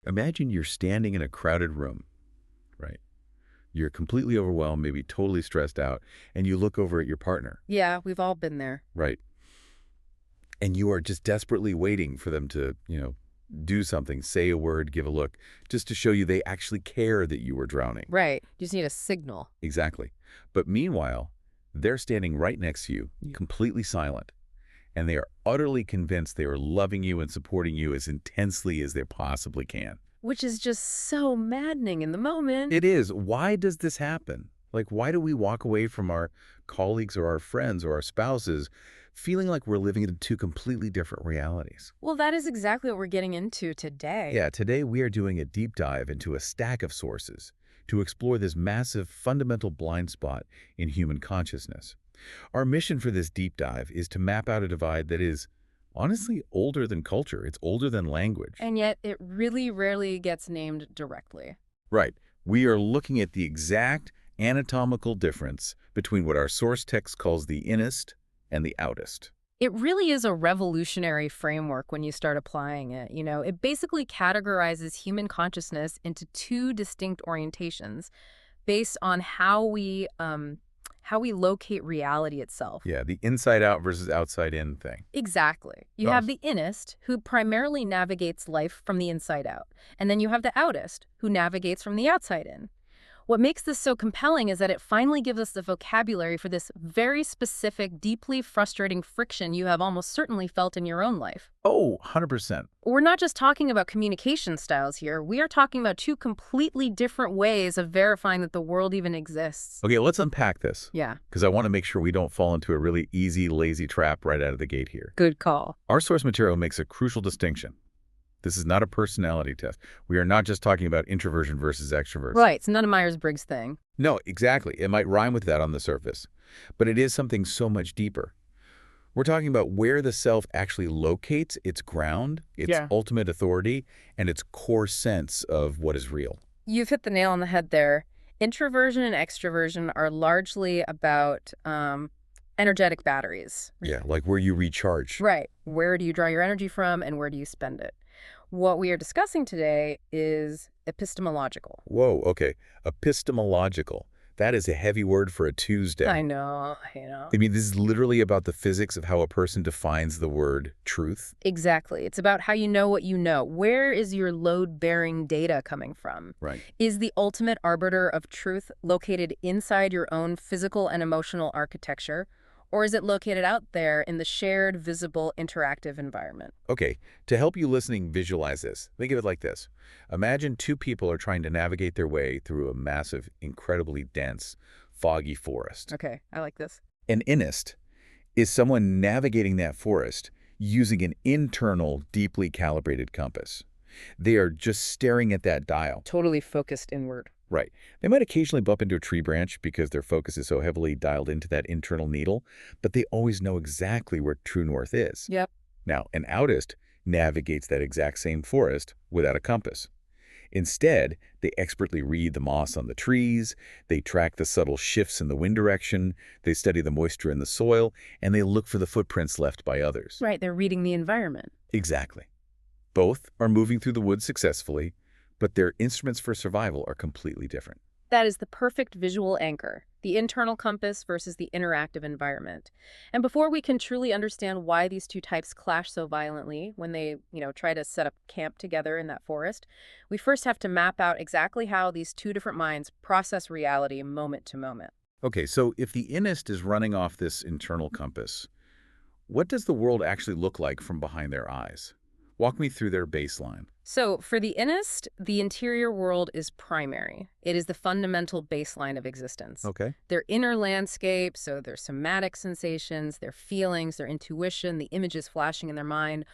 Imagine you're standing in a crowded room, right? You're completely overwhelmed, maybe totally stressed out, and you look over at your partner, Yeah, we've all been there. right? And you are just desperately waiting for them to, do something, say a word, give a look, just to show you they actually care that you were drowning. Right. You just need a signal. Exactly. But meanwhile, they're standing right next to you, completely silent, and they are utterly convinced they are loving you and supporting you as intensely as they possibly can. Which is just so maddening in the moment. It is. Why does this happen? Like, why do we walk away from our colleagues or our friends or our spouses feeling like we're living in two completely different realities? Well, that is exactly what we're getting into today. Yeah, today we are doing a deep dive into a stack of sources to explore this massive fundamental blind spot in human consciousness. Our mission for this deep dive is to map out a divide that is honestly older than culture. It's older than language. And yet it really rarely gets named directly. Right. We are looking at the exact anatomical difference between what our source text calls the Innist and the Outist. It really is a revolutionary framework when you start applying it. It basically categorizes human consciousness into two distinct orientations based on how we locate reality itself. Yeah, the inside out versus outside in thing. Exactly. You Oh, have the innist, who primarily navigates life from the inside out. And then you have the outist, who navigates from the outside in. What makes this so compelling is that it finally gives us the vocabulary for this very specific, deeply frustrating friction you have almost certainly felt in your own life. oh, 100%. We're not just talking about communication styles here. We are talking about two completely different ways of verifying that the world even exists. Okay, let's unpack this Yeah, because I want to make sure we don't fall into a really easy, lazy trap right out of the gate here. good call. Our source material makes a crucial distinction. This is not a personality test. We are not just talking about introversion versus extroverts. Right, it's none of Myers-Briggs thing. No, exactly. It might rhyme with that on the surface, but it is something so much deeper. We're talking about where the self actually locates its ground, its Yeah. ultimate authority, and its core sense of what is real. You've hit the nail on the head there. Introversion and extroversion are largely about energetic batteries. Yeah, like where you recharge. Right. Where do you draw your energy from and where do you spend it? What we are discussing today is epistemological. Whoa, okay. Epistemological. That is a heavy word for a Tuesday. I know, you know. I mean, this is literally about the physics of how a person defines the word truth. Exactly. It's about how you know what you know. Where is your load-bearing data coming from? Right. Is the ultimate arbiter of truth located inside your own physical and emotional architecture? Or is it located out there in the shared, visible, interactive environment? Okay, to help you listening visualize this, think of it like this. Imagine two people are trying to navigate their way through a massive, incredibly dense, foggy forest. Okay, I like this. An innist is someone navigating that forest using an internal, deeply calibrated compass. They are just staring at that dial. Totally focused inward. Right. They might occasionally bump into a tree branch because their focus is so heavily dialed into that internal needle, but they always know exactly where true north is. Yep. Now, an outist navigates that exact same forest without a compass. Instead, they expertly read the moss on the trees, they track the subtle shifts in the wind direction, they study the moisture in the soil, and they look for the footprints left by others. Right, they're reading the environment. Exactly. Both are moving through the woods successfully, but their instruments for survival are completely different. That is the perfect visual anchor, the internal compass versus the interactive environment. And before we can truly understand why these two types clash so violently when they, try to set up camp together in that forest, we first have to map out exactly how these two different minds process reality moment to moment. Okay, so if the innist is running off this internal compass, what does the world actually look like from behind their eyes? Walk me through their baseline. So for the Innist, the interior world is primary. It is the fundamental baseline of existence. Okay. Their inner landscape, so their somatic sensations, their feelings, their intuition, the images flashing in their mind,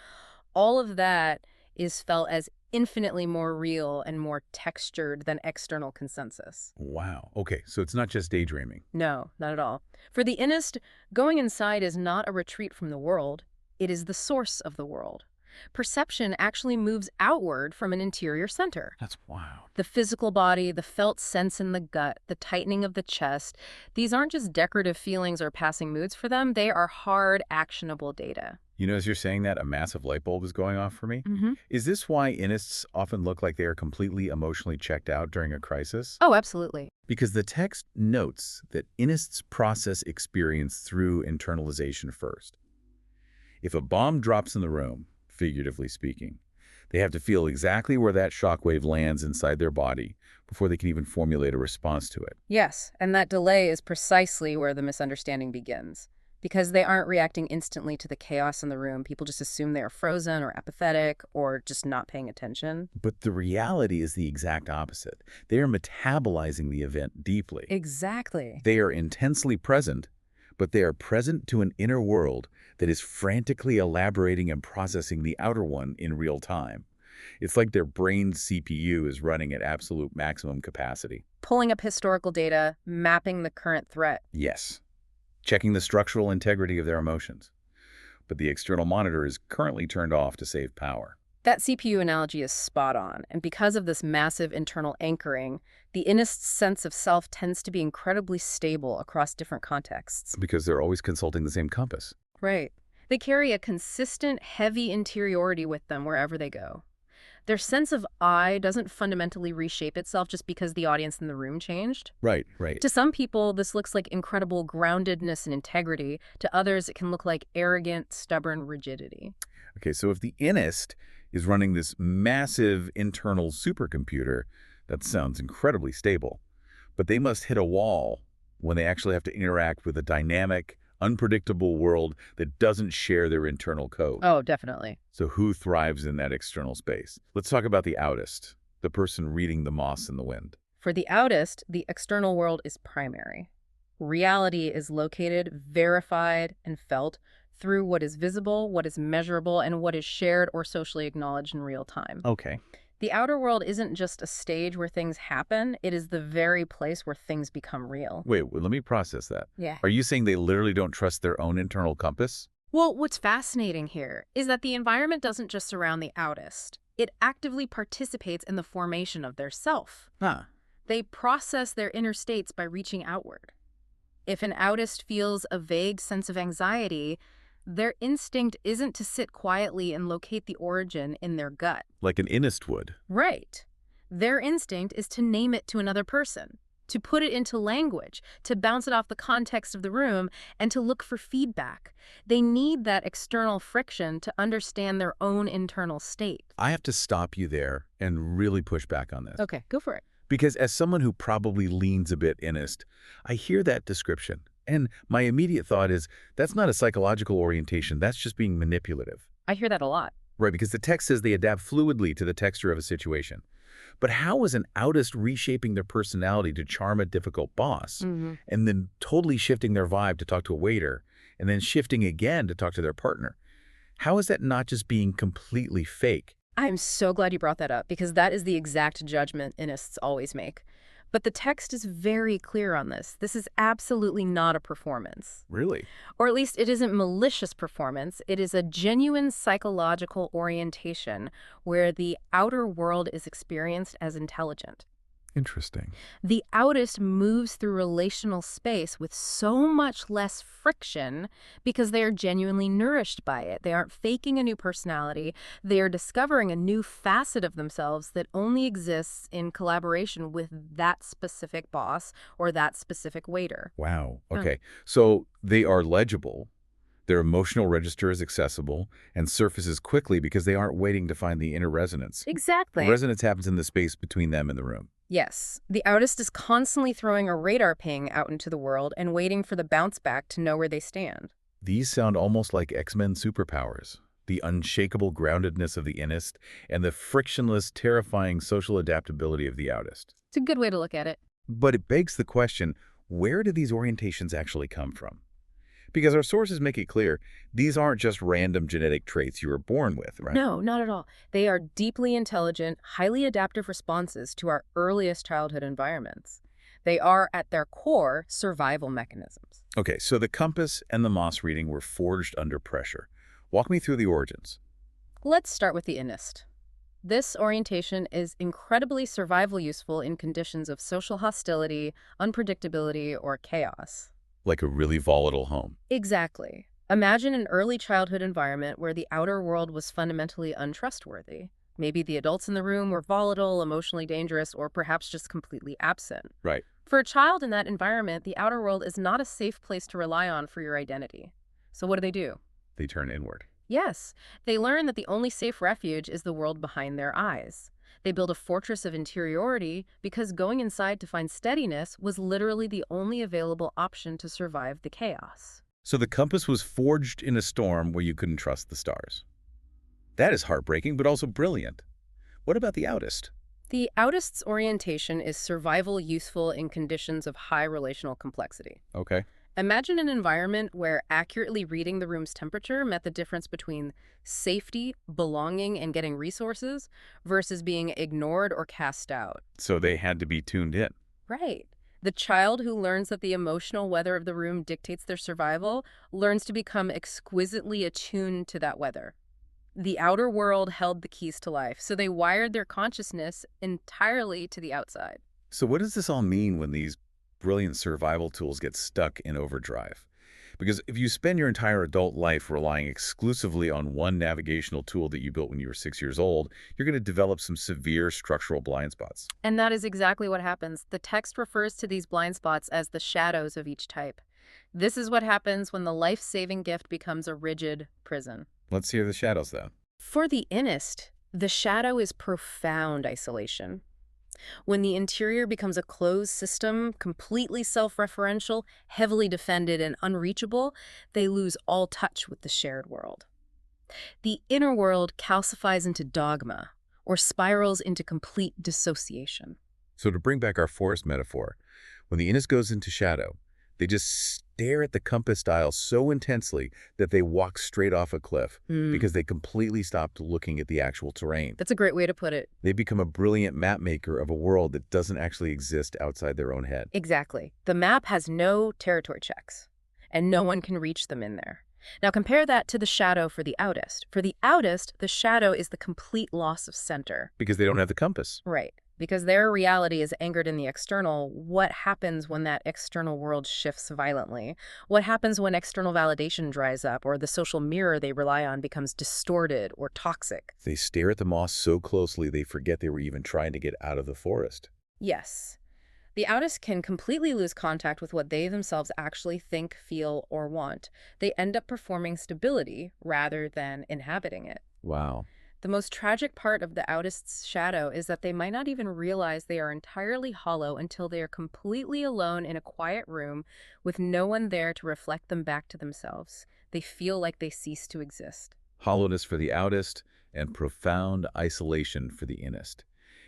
all of that is felt as infinitely more real and more textured than external consensus. Wow. Okay, so it's not just daydreaming. No, not at all. For the Innist, going inside is not a retreat from the world. It is the source of the world. Perception actually moves outward from an interior center. That's wild. The physical body, the felt sense in the gut, the tightening of the chest, these aren't just decorative feelings or passing moods for them, they are hard, actionable data. As you're saying that, a massive light bulb is going off for me. Hmm. Is this why Innists often look like they are completely emotionally checked out during a crisis? Oh, absolutely. Because the text notes that Innists process experience through internalization first. If a bomb drops in the room, figuratively speaking, they have to feel exactly where that shockwave lands inside their body before they can even formulate a response to it. Yes, and that delay is precisely where the misunderstanding begins. Because they aren't reacting instantly to the chaos in the room, people just assume they are frozen or apathetic or just not paying attention. But the reality is the exact opposite. They are metabolizing the event deeply. Exactly. They are intensely present, but they are present to an inner world that is frantically elaborating and processing the outer one in real time. It's like their brain's CPU is running at absolute maximum capacity. Pulling up historical data, mapping the current threat. Yes, checking the structural integrity of their emotions. But the external monitor is currently turned off to save power. That CPU analogy is spot on, and because of this massive internal anchoring, the Innist's sense of self tends to be incredibly stable across different contexts. Because they're always consulting the same compass. Right. They carry a consistent, heavy interiority with them wherever they go. Their sense of I doesn't fundamentally reshape itself just because the audience in the room changed. Right, right. To some people, this looks like incredible groundedness and integrity. To others, it can look like arrogant, stubborn rigidity. Okay, so if the Innist is running this massive internal supercomputer, that sounds incredibly stable. But they must hit a wall when they actually have to interact with a dynamic, unpredictable world that doesn't share their internal code. Oh, definitely. So who thrives in that external space? Let's talk about the Outist, the person reading the moss in the wind. For the Outist, the external world is primary. Reality is located, verified, and felt through what is visible, what is measurable, and what is shared or socially acknowledged in real time. Okay. The outer world isn't just a stage where things happen, it is the very place where things become real. Wait, let me process that. Yeah. Are you saying they literally don't trust their own internal compass? Well, what's fascinating here is that the environment doesn't just surround the Outist. It actively participates in the formation of their self. Huh. They process their inner states by reaching outward. If an Outist feels a vague sense of anxiety, their instinct isn't to sit quietly and locate the origin in their gut. Like an Innist would. Right. Their instinct is to name it to another person, to put it into language, to bounce it off the context of the room, and to look for feedback. They need that external friction to understand their own internal state. I have to stop you there and really push back on this. Okay, go for it. Because as someone who probably leans a bit Innist, I hear that description. And my immediate thought is, that's not a psychological orientation, that's just being manipulative. I hear that a lot. Right, because the text says they adapt fluidly to the texture of a situation. But how is an Outist reshaping their personality to charm a difficult boss, and then totally shifting their vibe to talk to a waiter, and then shifting again to talk to their partner? How is that not just being completely fake? I'm so glad you brought that up, because that is the exact judgment Innists always make. But the text is very clear on this. This is absolutely not a performance. Really? Or at least it isn't malicious performance. It is a genuine psychological orientation where the outer world is experienced as intelligent. Interesting. The Outist moves through relational space with so much less friction because they are genuinely nourished by it. They aren't faking a new personality. They are discovering a new facet of themselves that only exists in collaboration with that specific boss or that specific waiter. Wow. Okay. So they are legible. Their emotional register is accessible and surfaces quickly because they aren't waiting to find the inner resonance. Exactly. The resonance happens in the space between them and the room. Yes, the Outist is constantly throwing a radar ping out into the world and waiting for the bounce back to know where they stand. These sound almost like X-Men superpowers. The unshakable groundedness of the Innist and the frictionless, terrifying social adaptability of the Outist. It's a good way to look at it. But it begs the question, where do these orientations actually come from? Because our sources make it clear, these aren't just random genetic traits you were born with, right? No, not at all. They are deeply intelligent, highly adaptive responses to our earliest childhood environments. They are, at their core, survival mechanisms. Okay, so the compass and the moss reading were forged under pressure. Walk me through the origins. Let's start with the Innist. This orientation is incredibly survival useful in conditions of social hostility, unpredictability, or chaos. Like a really volatile home. Exactly. Imagine an early childhood environment where the outer world was fundamentally untrustworthy. Maybe the adults in the room were volatile, emotionally dangerous, or perhaps just completely absent. Right. For a child in that environment, the outer world is not a safe place to rely on for your identity. So what do? They turn inward. Yes, they learn that the only safe refuge is the world behind their eyes. They build a fortress of interiority because going inside to find steadiness was literally the only available option to survive the chaos. So the compass was forged in a storm where you couldn't trust the stars. That is heartbreaking, but also brilliant. What about the Outist? The Outist's orientation is survival useful in conditions of high relational complexity. Okay. Imagine an environment where accurately reading the room's temperature meant the difference between safety, belonging, and getting resources versus being ignored or cast out. So they had to be tuned in. Right. The child who learns that the emotional weather of the room dictates their survival learns to become exquisitely attuned to that weather. The outer world held the keys to life, so they wired their consciousness entirely to the outside. So what does this all mean when these brilliant survival tools get stuck in overdrive? Because if you spend your entire adult life relying exclusively on one navigational tool that you built when you were 6 years old, you're going to develop some severe structural blind spots. And that is exactly what happens. The text refers to these blind spots as the shadows of each type. This is what happens when the life-saving gift becomes a rigid prison. Let's hear the shadows, though. For the Innist, the shadow is profound isolation. When the interior becomes a closed system, completely self-referential, heavily defended, and unreachable, they lose all touch with the shared world. The inner world calcifies into dogma, or spirals into complete dissociation. So to bring back our forest metaphor, when the Innis goes into shadow, they just stare at the compass dial so intensely that they walk straight off a cliff because they completely stopped looking at the actual terrain. That's a great way to put it. They become a brilliant map maker of a world that doesn't actually exist outside their own head. Exactly. The map has no territory checks, and no one can reach them in there. Now compare that to the shadow for the Outist. For the Outist, the shadow is the complete loss of center. Because they don't have the compass. Right. Because their reality is anchored in the external. What happens when that external world shifts violently? What happens when external validation dries up or the social mirror they rely on becomes distorted or toxic? They stare at the moss so closely they forget they were even trying to get out of the forest. Yes. The Outists can completely lose contact with what they themselves actually think, feel, or want. They end up performing stability rather than inhabiting it. Wow. The most tragic part of the Outist's shadow is that they might not even realize they are entirely hollow until they are completely alone in a quiet room with no one there to reflect them back to themselves. They feel like they cease to exist. Hollowness for the Outist and profound isolation for the Innist.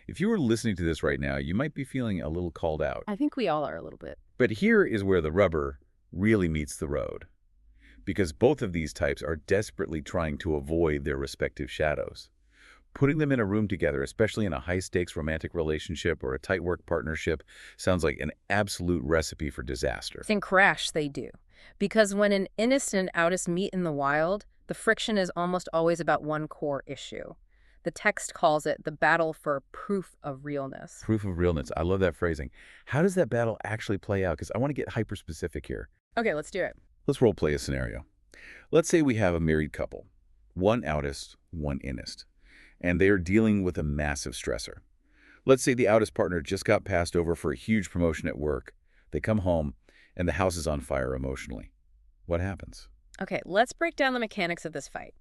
If you were listening to this right now, you might be feeling a little called out. I think we all are a little bit. But here is where the rubber really meets the road. Because both of these types are desperately trying to avoid their respective shadows. Putting them in a room together, especially in a high-stakes romantic relationship or a tight work partnership, sounds like an absolute recipe for disaster. In Crash, they do. Because when an Innist and Outist meet in the wild, the friction is almost always about one core issue. The text calls it the battle for proof of realness. Proof of realness. I love that phrasing. How does that battle actually play out? Because I want to get hyper-specific here. Okay, let's do it. Let's role play a scenario. Let's say we have a married couple, one Outist, one Innist, and they are dealing with a massive stressor. Let's say the Outist partner just got passed over for a huge promotion at work. They come home, and the house is on fire emotionally. What happens? Okay, let's break down the mechanics of this fight.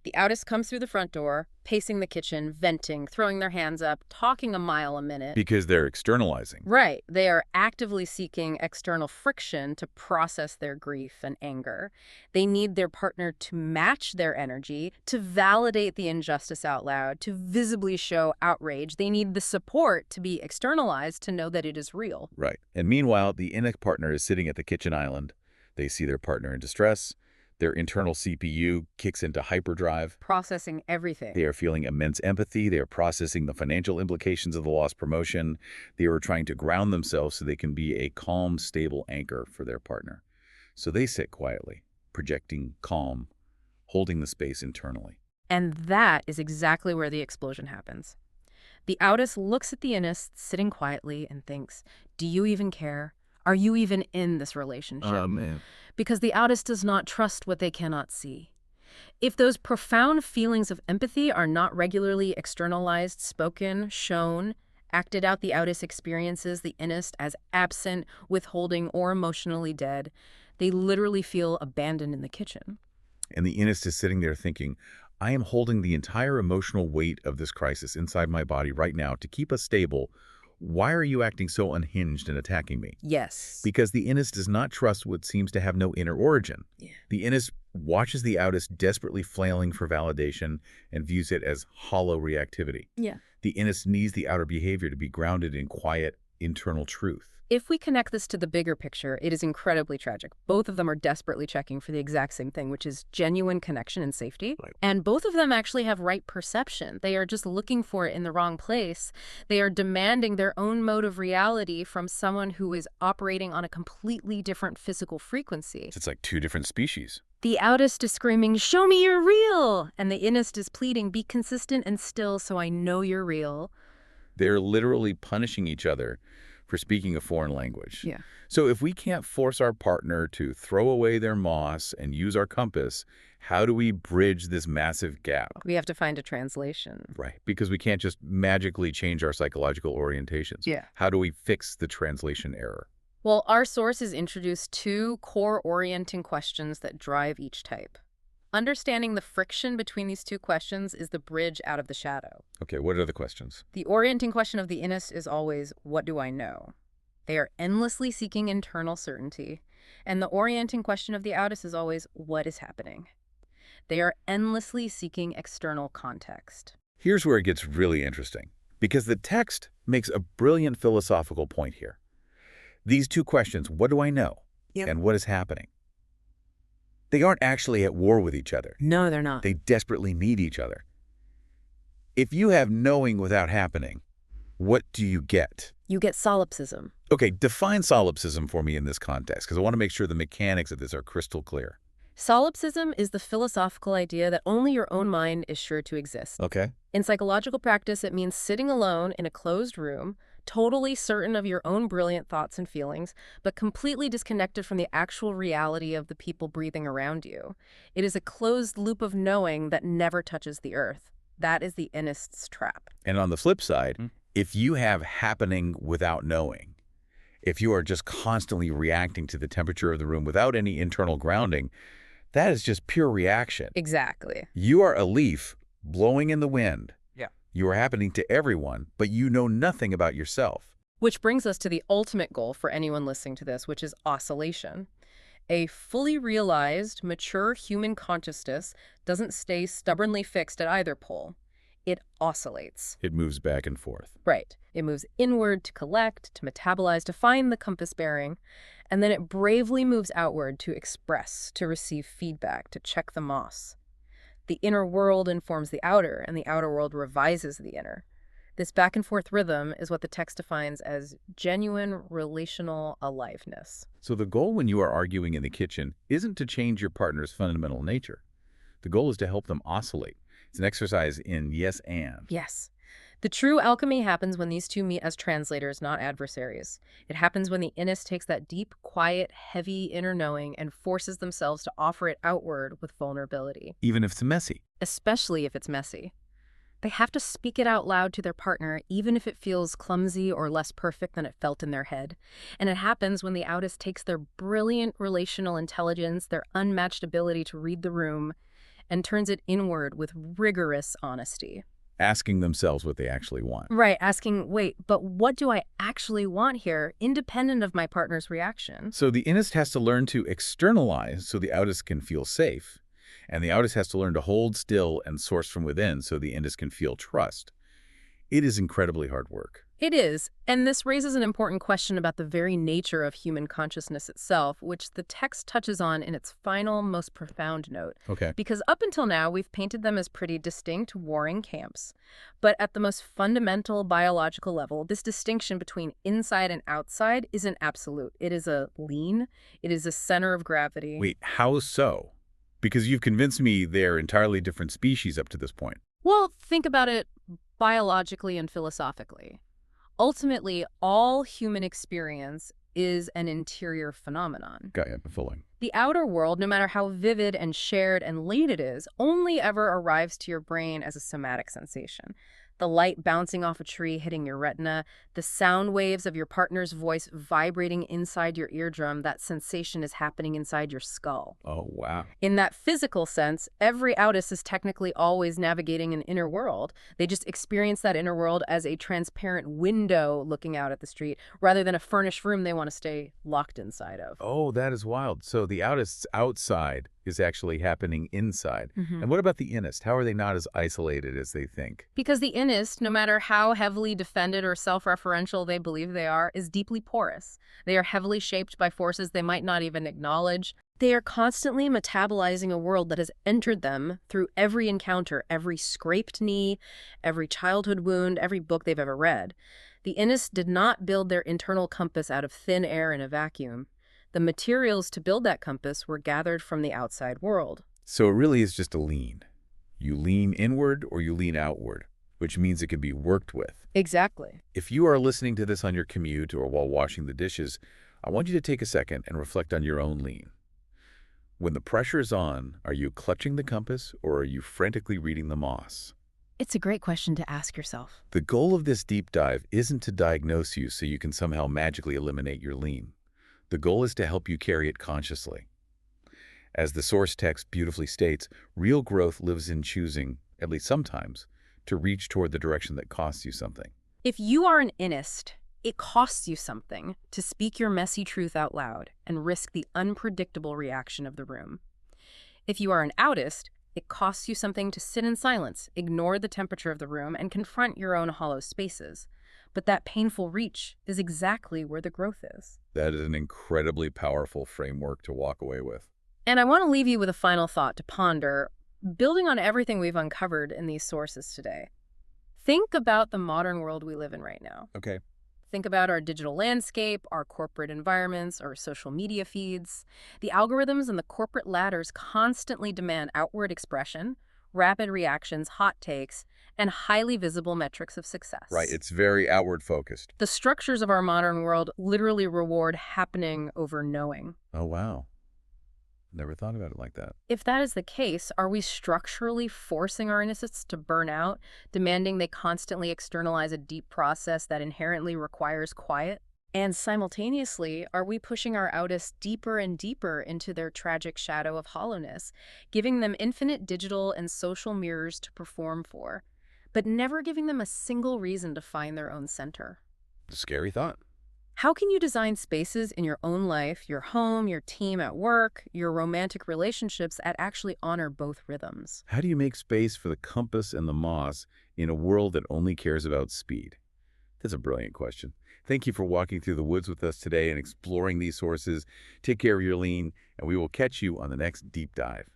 The Outist comes through the front door, pacing the kitchen, venting, throwing their hands up, talking a mile a minute. Because they're externalizing. Right. They are actively seeking external friction to process their grief and anger. They need their partner to match their energy, to validate the injustice out loud, to visibly show outrage. They need the support to be externalized to know that it is real. Right. And meanwhile, the Innic partner is sitting at the kitchen island. They see their partner in distress. Their internal CPU kicks into hyperdrive. Processing everything. They are feeling immense empathy. They are processing the financial implications of the lost promotion. They are trying to ground themselves so they can be a calm, stable anchor for their partner. So they sit quietly, projecting calm, holding the space internally. And that is exactly where the explosion happens. The Outist looks at the Innist sitting quietly and thinks, do you even care? Are you even in this relationship? Oh, man. Because the Outist does not trust what they cannot see. If those profound feelings of empathy are not regularly externalized, spoken, shown, acted out, the Outist experiences the Innist as absent, withholding, or emotionally dead. They literally feel abandoned in the kitchen. And the Innist is sitting there thinking, I am holding the entire emotional weight of this crisis inside my body right now to keep us stable. Why are you acting so unhinged and attacking me? Yes. Because the Innist does not trust what seems to have no inner origin. Yeah. The Innist watches the Outist desperately flailing for validation and views it as hollow reactivity. Yeah. The Innist needs the outer behavior to be grounded in quiet, internal truth. If we connect this to the bigger picture, it is incredibly tragic. Both of them are desperately checking for the exact same thing, which is genuine connection and safety. Right. And both of them actually have right perception. They are just looking for it in the wrong place. They are demanding their own mode of reality from someone who is operating on a completely different physical frequency. It's like two different species. The Outist is screaming, show me you're real! And the Innist is pleading, be consistent and still so I know you're real. They're literally punishing each other for speaking a foreign language. Yeah. So if we can't force our partner to throw away their moss and use our compass, how do we bridge this massive gap? We have to find a translation. Right, because we can't just magically change our psychological orientations. Yeah. How do we fix the translation error? Well, our sources introduce two core orienting questions that drive each type. Understanding the friction between these two questions is the bridge out of the shadow. Okay, what are the questions? The orienting question of the Innist is always, what do I know? They are endlessly seeking internal certainty. And the orienting question of the Outist is always, what is happening? They are endlessly seeking external context. Here's where it gets really interesting, because the text makes a brilliant philosophical point here. These two questions, what do I know? Yep. And what is happening? They aren't actually at war with each other. No, they're not. They desperately need each other. If you have knowing without happening, what do you get? You get solipsism. Okay, define solipsism for me in this context, because I want to make sure the mechanics of this are crystal clear. Solipsism is the philosophical idea that only your own mind is sure to exist. Okay. In psychological practice, it means sitting alone in a closed room, totally certain of your own brilliant thoughts and feelings, but completely disconnected from the actual reality of the people breathing around you. It is a closed loop of knowing that never touches the earth. That is the Innist's trap. And on the flip side, if you have happening without knowing, if you are just constantly reacting to the temperature of the room without any internal grounding, that is just pure reaction. Exactly. You are a leaf blowing in the wind. Yeah. You are happening to everyone, but you know nothing about yourself. Which brings us to the ultimate goal for anyone listening to this, which is oscillation. A fully realized, mature human consciousness doesn't stay stubbornly fixed at either pole. It oscillates. It moves back and forth. Right. It moves inward to collect, to metabolize, to find the compass bearing, and then it bravely moves outward to express, to receive feedback, to check the moss. The inner world informs the outer, and the outer world revises the inner. This back and forth rhythm is what the text defines as genuine relational aliveness. So the goal when you are arguing in the kitchen isn't to change your partner's fundamental nature. The goal is to help them oscillate. It's an exercise in yes and. Yes. The true alchemy happens when these two meet as translators, not adversaries. It happens when the Innist takes that deep, quiet, heavy inner knowing and forces themselves to offer it outward with vulnerability. Even if it's messy. Especially if it's messy. They have to speak it out loud to their partner, even if it feels clumsy or less perfect than it felt in their head. And it happens when the Outist takes their brilliant relational intelligence, their unmatched ability to read the room, and turns it inward with rigorous honesty. Asking themselves what they actually want. Right, asking, wait, but what do I actually want here, independent of my partner's reaction? So the Innist has to learn to externalize so the Outist can feel safe. And the Outist has to learn to hold still and source from within so the Innist can feel trust. It is incredibly hard work. It is, and this raises an important question about the very nature of human consciousness itself, which the text touches on in its final, most profound note. Okay. Because up until now, we've painted them as pretty distinct warring camps. But at the most fundamental biological level, this distinction between inside and outside isn't absolute. It is a lean. It is a center of gravity. Wait, how so? Because you've convinced me they're entirely different species up to this point. Well, think about it biologically and philosophically. Ultimately, all human experience is an interior phenomenon. Got you. Fully. The outer world, no matter how vivid and shared and late it is, only ever arrives to your brain as a somatic sensation. The light bouncing off a tree hitting your retina, the sound waves of your partner's voice vibrating inside your eardrum, that sensation is happening inside your skull. Oh, wow. In that physical sense, every Outist is technically always navigating an inner world. They just experience that inner world as a transparent window looking out at the street, rather than a furnished room they want to stay locked inside of. Oh, that is wild. So the outist's outside is actually happening inside. And what about the innist? How are they not as isolated as they think? Because the Innist, no matter how heavily defended or self-referential they believe they are, is deeply porous. They are heavily shaped by forces they might not even acknowledge. They are constantly metabolizing a world that has entered them through every encounter, every scraped knee, every childhood wound, every book they've ever read. The Innists did not build their internal compass out of thin air in a vacuum. The materials to build that compass were gathered from the outside world. So it really is just a lean. You lean inward or you lean outward, which means it can be worked with. Exactly. If you are listening to this on your commute or while washing the dishes, I want you to take a second and reflect on your own lean. When the pressure is on, are you clutching the compass or are you frantically reading the moss? It's a great question to ask yourself. The goal of this deep dive isn't to diagnose you so you can somehow magically eliminate your lean. The goal is to help you carry it consciously. As the source text beautifully states, real growth lives in choosing, at least sometimes, to reach toward the direction that costs you something. If you are an Innist, it costs you something to speak your messy truth out loud and risk the unpredictable reaction of the room. If you are an Outist, it costs you something to sit in silence, ignore the temperature of the room, and confront your own hollow spaces. But that painful reach is exactly where the growth is. That is an incredibly powerful framework to walk away with. And I want to leave you with a final thought to ponder, building on everything we've uncovered in these sources today. Think about the modern world we live in right now. Okay. Think about our digital landscape, our corporate environments, our social media feeds. The algorithms and the corporate ladders constantly demand outward expression, rapid reactions, hot takes, and highly visible metrics of success. Right, it's very outward focused. The structures of our modern world literally reward happening over knowing. Oh, wow. Never thought about it like that. If that is the case, are we structurally forcing our Innists to burn out, demanding they constantly externalize a deep process that inherently requires quiet? And simultaneously, are we pushing our Outists deeper and deeper into their tragic shadow of hollowness, giving them infinite digital and social mirrors to perform for, but never giving them a single reason to find their own center? A scary thought. How can you design spaces in your own life, your home, your team at work, your romantic relationships that actually honor both rhythms? How do you make space for the compass and the moss in a world that only cares about speed? That's a brilliant question. Thank you for walking through the woods with us today and exploring these sources. Take care of your lean, and we will catch you on the next deep dive.